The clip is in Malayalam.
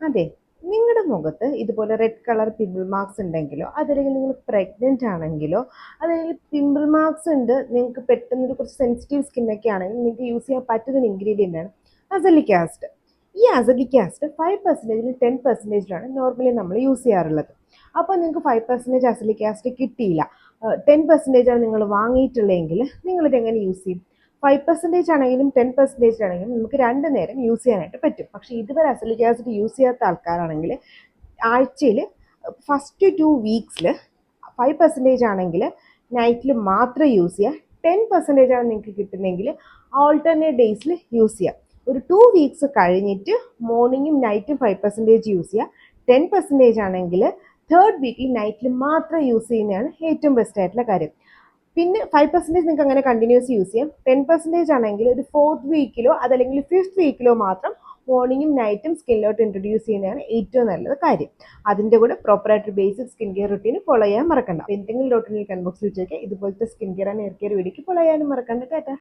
അതെ, നിങ്ങളുടെ മുഖത്ത് ഇതുപോലെ റെഡ് കളർ പിമ്പിൾ മാർക്സ് ഉണ്ടെങ്കിലോ അതല്ലെങ്കിൽ നിങ്ങൾ പ്രഗ്നൻ്റ് ആണെങ്കിലോ അതല്ലെങ്കിൽ പിമ്പിൾ മാർക്സ് ഉണ്ട്, നിങ്ങൾക്ക് പെട്ടെന്ന് ഒരു കുറച്ച് സെൻസിറ്റീവ് സ്കിന്നൊക്കെ ആണെങ്കിൽ നിങ്ങൾക്ക് യൂസ് ചെയ്യാൻ പറ്റുന്ന ഒരു ഇൻഗ്രീഡിയൻ്റ് ആണ് അസലിക് ആസിഡ്. ഈ അസലിക് ആസിഡ് 5%-നും 10%-ലാണ് നോർമലി നമ്മൾ യൂസ് ചെയ്യാറുള്ളത്. അപ്പോൾ നിങ്ങൾക്ക് 5% അസലിക് ആസിഡ് കിട്ടിയില്ല, 10% ആണ് നിങ്ങൾ വാങ്ങിയിട്ടുള്ളതെങ്കിൽ നിങ്ങളിത് എങ്ങനെ യൂസ് ചെയ്യും? 5% ആണെങ്കിലും 10% ആണെങ്കിലും നമുക്ക് 2 നേരം യൂസ് ചെയ്യാനായിട്ട് പറ്റും. പക്ഷേ ഇതുവരെ അസലിക് ആസിഡ് യൂസ് ചെയ്യാത്ത ആൾക്കാരാണെങ്കിൽ ആഴ്ചയിൽ ഫസ്റ്റ് 2 വീക്സിൽ 5% ആണെങ്കിൽ നൈറ്റിൽ മാത്രം യൂസ് ചെയ്യുക. 10%ആണ് നിങ്ങൾക്ക് കിട്ടുന്നതെങ്കിൽ ആൾട്ടർനേറ്റ് ഡേയ്സിൽ യൂസ് ചെയ്യുക. ഒരു 2 വീക്സ് കഴിഞ്ഞിട്ട് മോർണിംഗും നൈറ്റും 5% യൂസ് ചെയ്യുക. 10% ആണെങ്കിൽ തേർഡ് വീക്കിൽ നൈറ്റിൽ മാത്രം യൂസ് ചെയ്യുന്നതാണ് ഏറ്റവും ബെസ്റ്റ് ആയിട്ടുള്ള കാര്യം. പിന്നെ 5% നിങ്ങൾക്ക് അങ്ങനെ കണ്ടിന്യൂസ് യൂസ് ചെയ്യാം. 10% ആണെങ്കിൽ ഒരു 4th വീക്കിലോ അതല്ലെങ്കിൽ 5th വീക്കിലോ മാത്രം മോർണിംഗും നൈറ്റും സ്കിന്നിലോട്ട് ഇൻട്രൊഡ്യൂസ് ചെയ്യുന്നതാണ് ഏറ്റവും നല്ലത് കാര്യം. അതിൻ്റെ കൂടെ പ്രോപ്പറായിട്ട് ബേസിക് സ്കിൻ കെയർ റുട്ടീന് ഫോളോ ചെയ്യാൻ മറക്കണ്ട. എന്തെങ്കിലും ഡൗട്ട് ഉണ്ടെങ്കിൽ കമന്റ് ബോക്സിൽ ചോദിക്കുക. ഇതുപോലത്തെ skin care and hair care വീഡിയോക്ക് ഫോളോ ചെയ്യാനും മറക്കണ്ട. ടാറ്റ.